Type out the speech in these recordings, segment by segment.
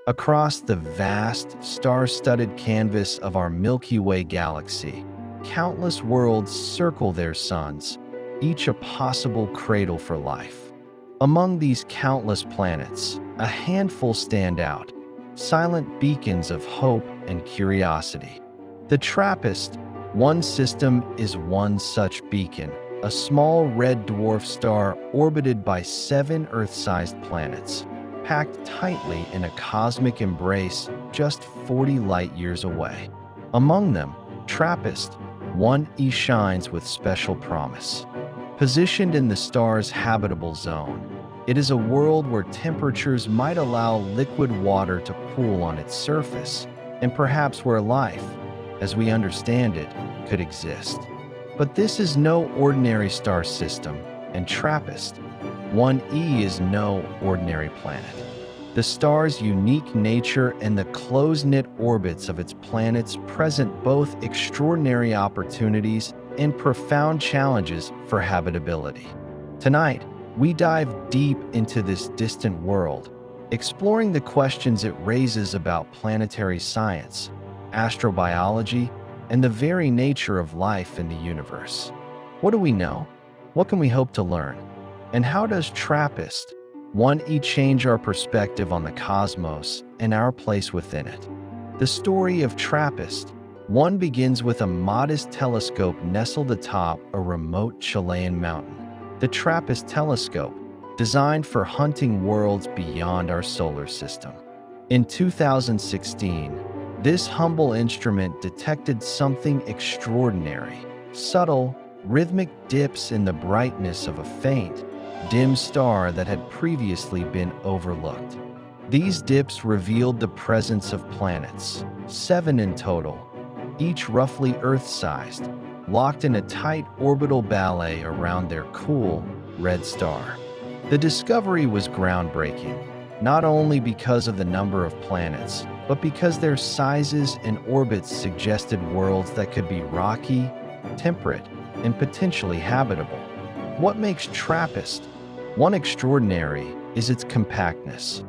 Across the vast, star-studded canvas of our Milky Way galaxy, countless worlds circle their suns, each a possible cradle for life. Among these countless planets, a handful stand out, silent beacons of hope and curiosity. The TRAPPIST-1 system is one such beacon, a small red dwarf star orbited by 7 Earth-sized planets, packed tightly in a cosmic embrace just 40 light-years away. Among them, TRAPPIST-1e shines with special promise. Positioned in the star's habitable zone, it is a world where temperatures might allow liquid water to pool on its surface, and perhaps where life, as we understand it, could exist. But this is no ordinary star system, and TRAPPIST-1e is no ordinary planet. The star's unique nature and the close-knit orbits of its planets present both extraordinary opportunities and profound challenges for habitability. Tonight, we dive deep into this distant world, exploring the questions it raises about planetary science, astrobiology, and the very nature of life in the universe. What do we know? What can we hope to learn? And how does TRAPPIST-1e change our perspective on the cosmos and our place within it? The story of TRAPPIST-1 begins with a modest telescope nestled atop a remote Chilean mountain. The TRAPPIST telescope, designed for hunting worlds beyond our solar system. In 2016, this humble instrument detected something extraordinary: subtle, rhythmic dips in the brightness of a faint, dim star that had previously been overlooked. These dips revealed the presence of planets, 7 in total, each roughly Earth-sized, locked in a tight orbital ballet around their cool, red star. The discovery was groundbreaking, not only because of the number of planets, but because their sizes and orbits suggested worlds that could be rocky, temperate, and potentially habitable. What makes TRAPPIST-1 extraordinary is its compactness.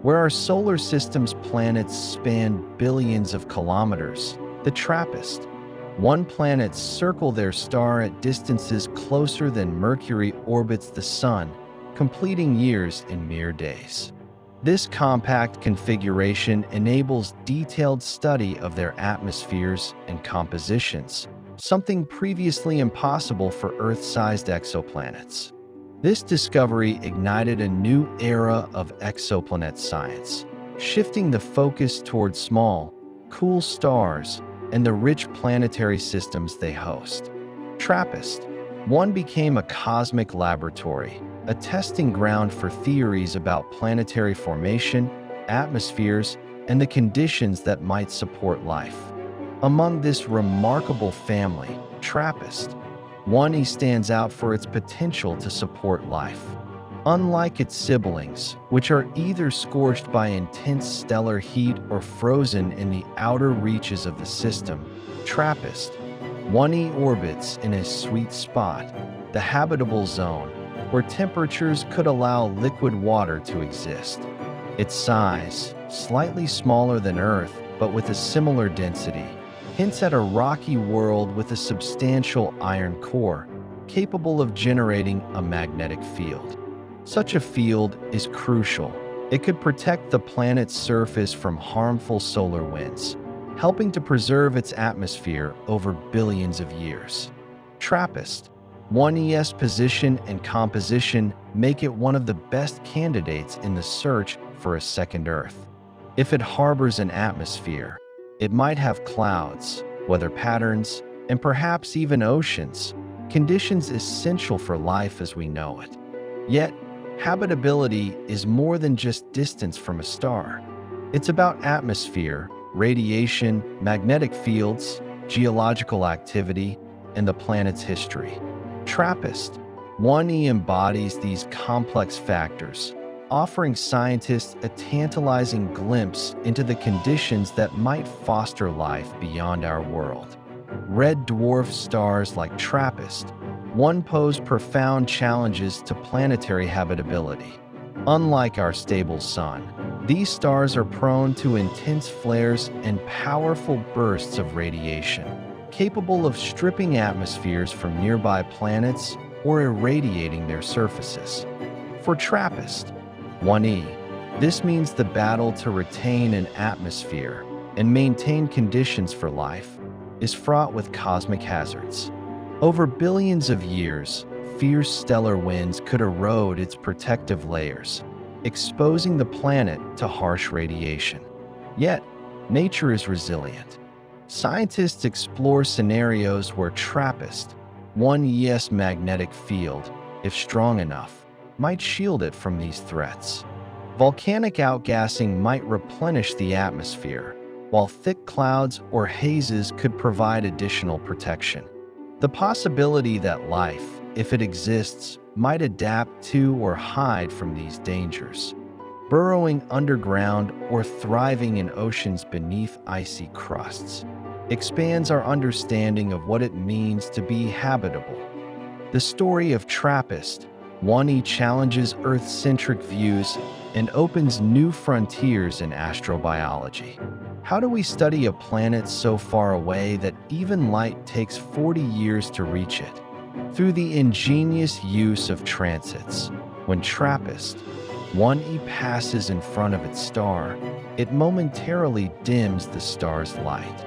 Where our solar system's planets span billions of kilometers, the TRAPPIST-1 planets circle their star at distances closer than Mercury orbits the Sun, completing years in mere days. This compact configuration enables detailed study of their atmospheres and compositions, something previously impossible for Earth-sized exoplanets. This discovery ignited a new era of exoplanet science, shifting the focus towards small, cool stars and the rich planetary systems they host. TRAPPIST-1 became a cosmic laboratory, a testing ground for theories about planetary formation, atmospheres, and the conditions that might support life. Among this remarkable family, TRAPPIST-1e stands out for its potential to support life. Unlike its siblings, which are either scorched by intense stellar heat or frozen in the outer reaches of the system, TRAPPIST-1e orbits in a sweet spot, the habitable zone, where temperatures could allow liquid water to exist. Its size, slightly smaller than Earth but with a similar density, hints at a rocky world with a substantial iron core, capable of generating a magnetic field. Such a field is crucial. It could protect the planet's surface from harmful solar winds, helping to preserve its atmosphere over billions of years. TRAPPIST-1e's position and composition make it one of the best candidates in the search for a second Earth. If it harbors an atmosphere, it might have clouds, weather patterns, and perhaps even oceans, conditions essential for life as we know it. Yet, habitability is more than just distance from a star. It's about atmosphere, radiation, magnetic fields, geological activity, and the planet's history. TRAPPIST-1e embodies these complex factors, offering scientists a tantalizing glimpse into the conditions that might foster life beyond our world. Red dwarf stars like TRAPPIST-1 pose profound challenges to planetary habitability. Unlike our stable sun, These stars are prone to intense flares and powerful bursts of radiation, capable of stripping atmospheres from nearby planets or irradiating their surfaces. For TRAPPIST-1e, this means the battle to retain an atmosphere and maintain conditions for life is fraught with cosmic hazards. Over billions of years, fierce stellar winds could erode its protective layers, exposing the planet to harsh radiation. Yet, nature is resilient. Scientists explore scenarios where TRAPPIST-1e's magnetic field, if strong enough, might shield it from these threats. Volcanic outgassing might replenish the atmosphere, while thick clouds or hazes could provide additional protection. The possibility that life, if it exists, might adapt to or hide from these dangers, burrowing underground or thriving in oceans beneath icy crusts, expands our understanding of what it means to be habitable. The story of TRAPPIST-1e challenges Earth-centric views and opens new frontiers in astrobiology. How do we study a planet so far away that even light takes 40 years to reach it? Through the ingenious use of transits. When TRAPPIST-1e passes in front of its star, it momentarily dims the star's light.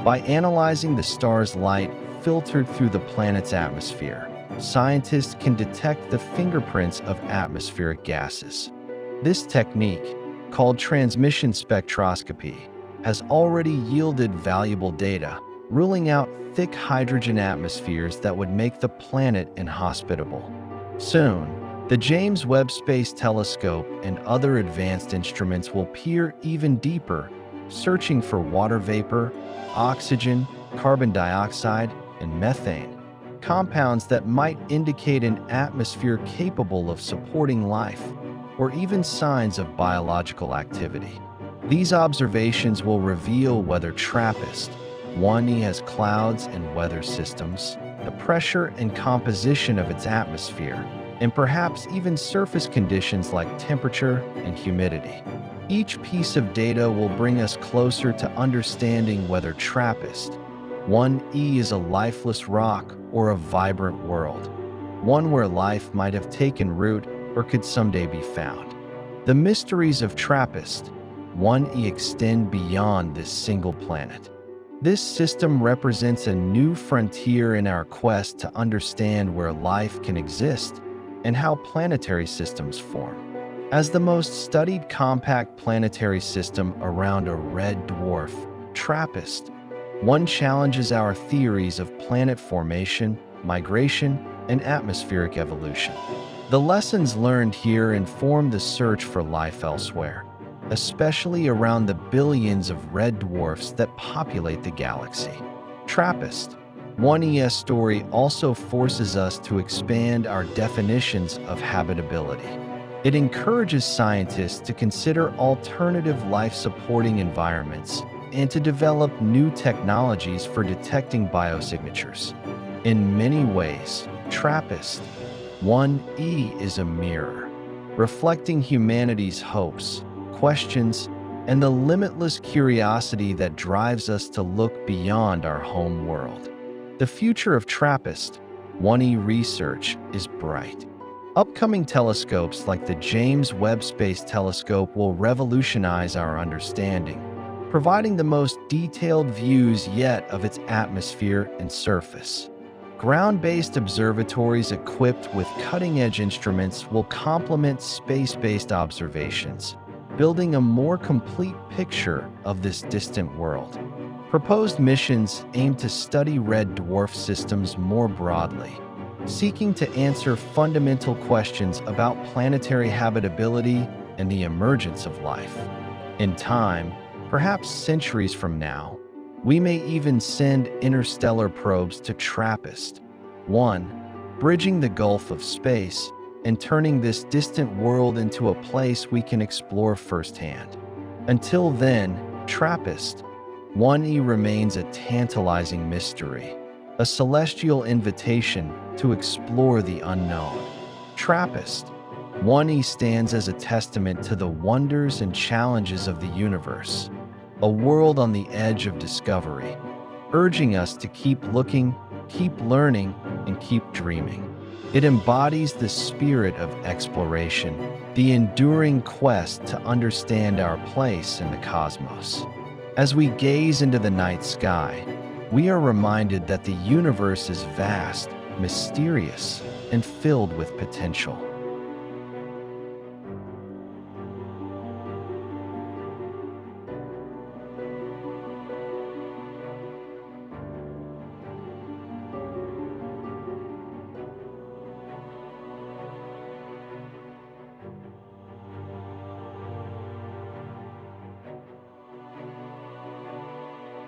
By analyzing the star's light filtered through the planet's atmosphere, scientists can detect the fingerprints of atmospheric gases. This technique, called transmission spectroscopy, has already yielded valuable data, ruling out thick hydrogen atmospheres that would make the planet inhospitable. Soon, the James Webb Space Telescope and other advanced instruments will peer even deeper, searching for water vapor, oxygen, carbon dioxide, and methane, compounds that might indicate an atmosphere capable of supporting life, or even signs of biological activity. These observations will reveal whether TRAPPIST-1e has clouds and weather systems, the pressure and composition of its atmosphere, and perhaps even surface conditions like temperature and humidity. Each piece of data will bring us closer to understanding whether TRAPPIST-1e is a lifeless rock or a vibrant world, one where life might have taken root or could someday be found. The mysteries of TRAPPIST-1e extend beyond this single planet. This system represents a new frontier in our quest to understand where life can exist and how planetary systems form. As the most studied compact planetary system around a red dwarf, TRAPPIST-1 challenges our theories of planet formation, migration, and atmospheric evolution. The lessons learned here inform the search for life elsewhere, especially around the billions of red dwarfs that populate the galaxy. TRAPPIST-1e's story also forces us to expand our definitions of habitability. It encourages scientists to consider alternative life-supporting environments and to develop new technologies for detecting biosignatures. In many ways, TRAPPIST-1e is a mirror, reflecting humanity's hopes, questions, and the limitless curiosity that drives us to look beyond our home world. The future of TRAPPIST-1e research is bright. Upcoming telescopes like the James Webb Space Telescope will revolutionize our understanding, providing the most detailed views yet of its atmosphere and surface. Ground-based observatories equipped with cutting-edge instruments will complement space-based observations, building a more complete picture of this distant world. Proposed missions aim to study red dwarf systems more broadly, seeking to answer fundamental questions about planetary habitability and the emergence of life. In time, perhaps centuries from now, we may even send interstellar probes to TRAPPIST-1, bridging the gulf of space and turning this distant world into a place we can explore firsthand. Until then, TRAPPIST-1e remains a tantalizing mystery, a celestial invitation to explore the unknown. TRAPPIST 1e stands as a testament to the wonders and challenges of the universe, a world on the edge of discovery, urging us to keep looking, keep learning, and keep dreaming. It embodies the spirit of exploration, the enduring quest to understand our place in the cosmos. As we gaze into the night sky, we are reminded that the universe is vast, mysterious, and filled with potential.